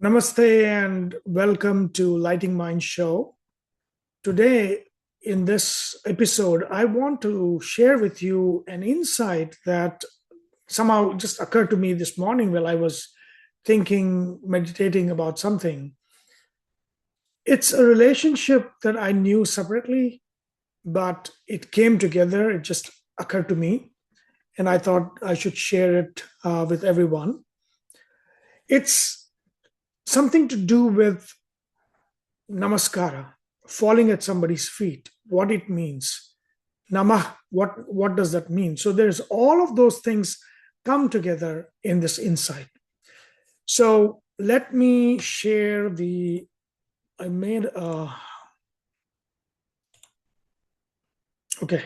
Namaste and welcome to Lighting Mind Show. Today, in this episode, I want to share with you an insight that somehow just occurred to me this morning while I was thinking, meditating about something. It's a relationship that I knew separately, but it came together. It just occurred to me, and I thought I should share it with everyone. It's something to do with namaskara, falling at somebody's feet, what it means. Namah, what does that mean? So there's all of those things come together in this insight. So let me share I made a, okay.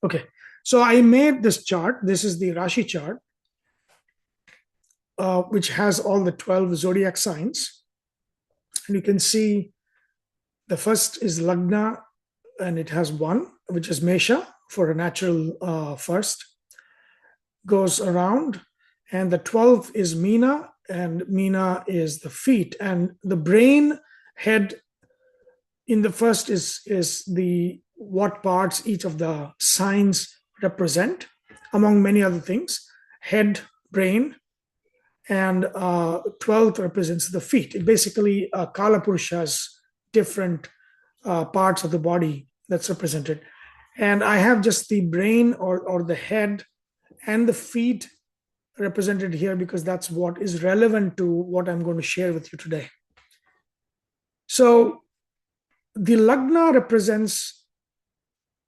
Okay. So I made this chart. This is the Rashi chart, which has all the 12 zodiac signs. And you can see the first is Lagna, and it has one, which is Mesha for a natural first, goes around. And the 12th is Meena, and Meena is the feet. And the brain head in the first is the what parts each of the signs represent, among many other things. Head, brain, and 12th represents the feet. It basically, Kala Purusha has different parts of the body that's represented. And I have just the brain or the head and the feet represented here because that's what is relevant to what I'm going to share with you today. So the Lagna represents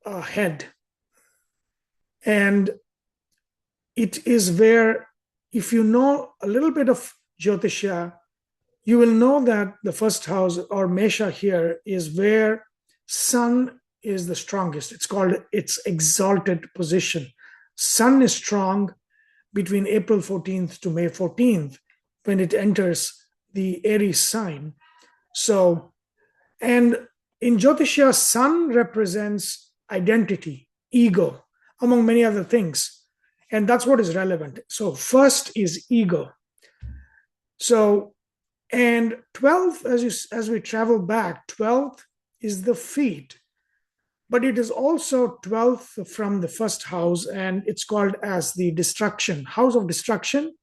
a head. And it is where, if you know a little bit of Jyotisha, you will know that the first house or Mesha here is where sun is the strongest. It's called its exalted position. Sun is strong between April 14th to May 14th when it enters the Aries sign. So, and in Jyotisha, sun represents identity, ego, among many other things. And that's what is relevant. So first is ego. So, and 12th, as we travel back, 12th is the feet, but it is also 12th from the first house, and it's called as the destruction, house of destruction.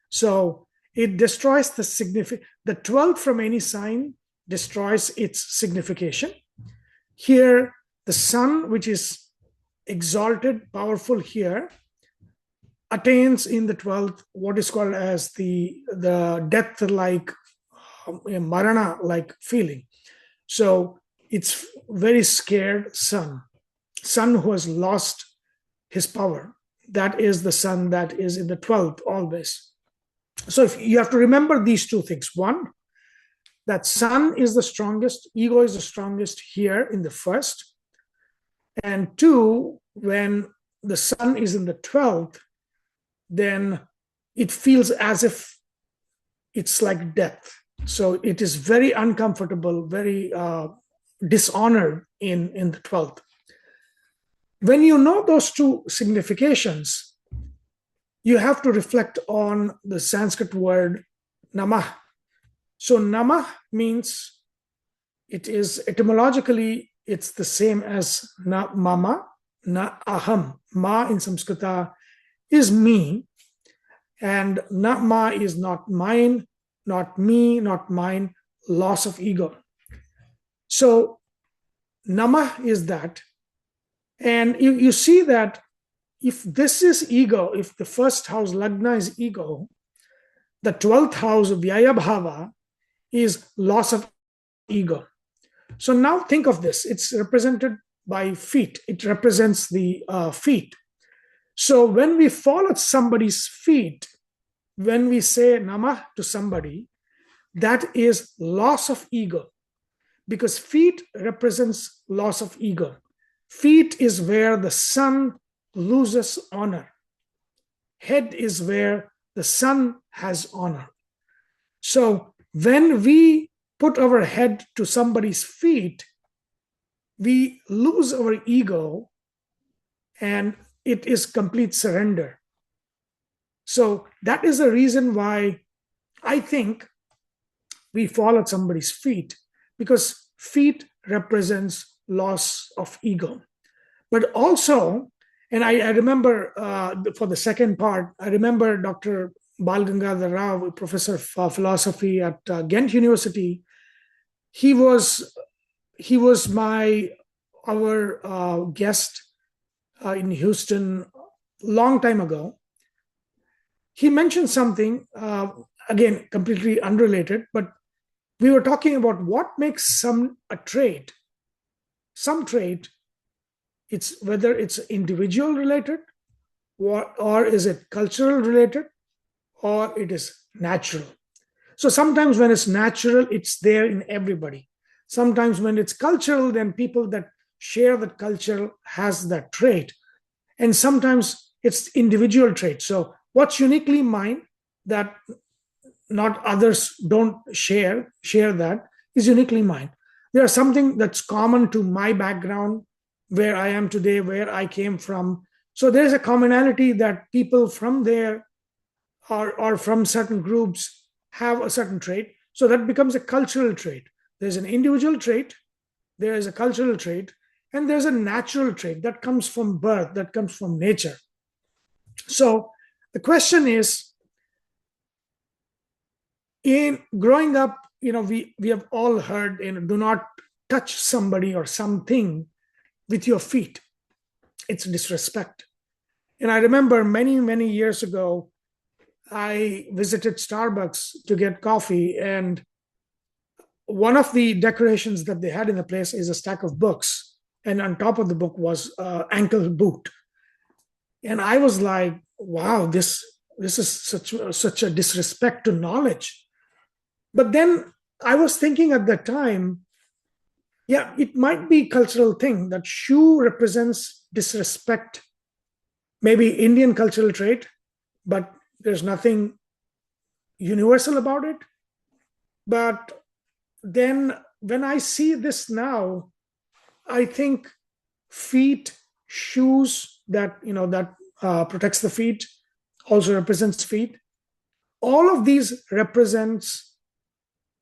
So it destroys the 12th from any sign destroys its signification. Here, the sun, which is exalted, powerful here, attains in the 12th what is called as the death-like, marana-like feeling. So it's very scared sun who has lost his power. That is the sun that is in the 12th always. So if you have to remember these two things. One, that sun is the strongest, ego is the strongest here in the first. And two, when the sun is in the 12th, then it feels as if it's like death. So it is very uncomfortable, very dishonored in the 12th. When you know those two significations, you have to reflect on the Sanskrit word Namah. So Namah means, it is etymologically, it's the same as na mama, na aham. Ma in Sanskrita is me, and na ma is not mine, not me, not mine, loss of ego. So Namah is that. And you see that if this is ego, if the first house Lagna is ego, the 12th house of Vyayabhava is loss of ego. So now think of this. It's represented by feet. It represents the feet. So when we fall at somebody's feet, when we say Namah to somebody, that is loss of ego, because feet represents loss of ego. Feet is where the sun loses honor. Head is where the sun has honor. So when we put our head to somebody's feet, we lose our ego, and it is complete surrender. So that is the reason why I think we fall at somebody's feet, because feet represents loss of ego. But also, and I remember for the second part, I remember Dr. Bal Gangadhar Rao, professor of philosophy at Ghent University. He was my our guest in Houston long time ago. He mentioned something again completely unrelated, but we were talking about what makes a trait. Some trait, it's whether it's individual related, or is it cultural related, or it is natural. So sometimes when it's natural, it's there in everybody. Sometimes when it's cultural, then people that share that culture has that trait. And sometimes it's individual trait. So what's uniquely mine that not others don't share that is uniquely mine. There's something that's common to my background, where I am today, where I came from. So there's a commonality that people from there or from certain groups have a certain trait. So that becomes a cultural trait. There's an individual trait, there is a cultural trait, and there's a natural trait that comes from birth, that comes from nature. So the question is, in growing up, we have all heard, do not touch somebody or something with your feet. It's disrespect. And I remember many years ago, I visited Starbucks to get coffee, and one of the decorations that they had in the place is a stack of books, and on top of the book was ankle boot. And I was like, wow, this is such a disrespect to knowledge. But then I was thinking at that time, yeah, it might be cultural thing that shoe represents disrespect, maybe Indian cultural trait, but there's nothing universal about it. But then when I see this now, I think feet, shoes that protects the feet, also represents feet. All of these represents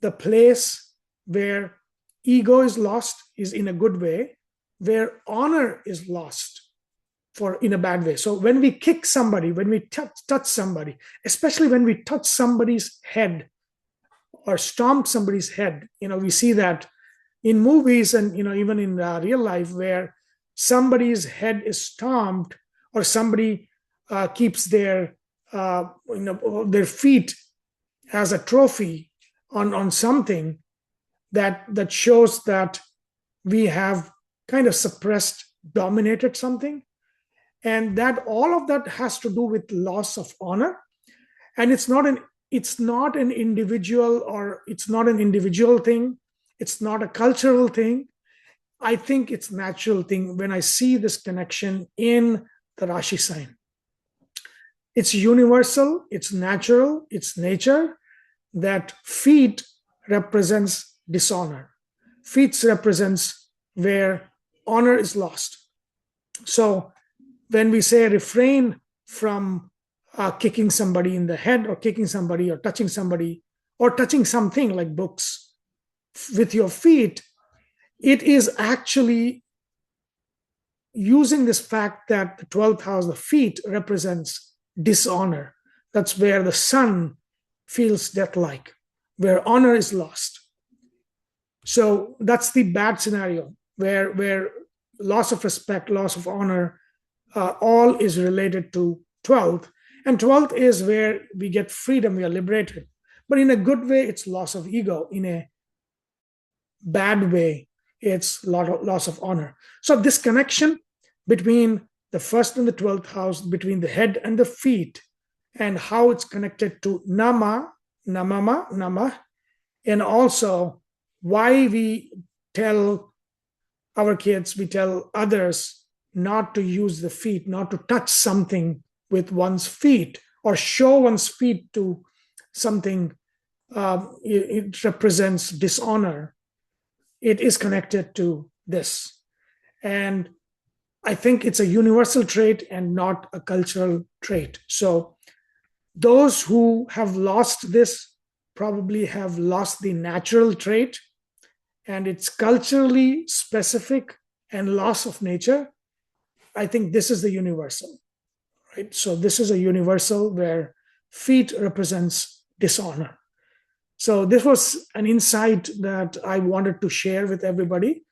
the place where ego is lost, is in a good way, where honor is lost in a bad way. So when we kick somebody, when we touch somebody, especially when we touch somebody's head or stomp somebody's head, we see that in movies and even in real life, where somebody's head is stomped, or somebody keeps their their feet as a trophy on something that shows that we have kind of suppressed, dominated something, and that all of that has to do with loss of honor. And it's not an individual, or it's not an individual thing, it's not a cultural thing. I think it's natural thing when I see this connection in the Rashi sign. It's universal, it's natural, it's nature, that feet represents dishonor. Feet represents where honor is lost. So when we say refrain from kicking somebody in the head, or kicking somebody, or touching somebody, or touching something like books with your feet, it is actually using this fact that the 12th house, the feet, represents dishonor. That's where the sun feels death-like, where honor is lost. So that's the bad scenario, where loss of respect, loss of honor, all is related to 12th. And 12th is where we get freedom, we are liberated. But in a good way, it's loss of ego. In a bad way, it's loss of honor. So this connection between the first and the 12th house, between the head and the feet, and how it's connected to Namah, Namah, and also why we tell our kids, we tell others not to use the feet, not to touch something with one's feet, or show one's feet to something. It represents dishonor. It is connected to this. And I think it's a universal trait and not a cultural trait. So Those who have lost this probably have lost the natural trait, and it's culturally specific and loss of nature. I think this is the universal, right? So this is a universal where feet represents dishonor. So this was an insight that I wanted to share with everybody.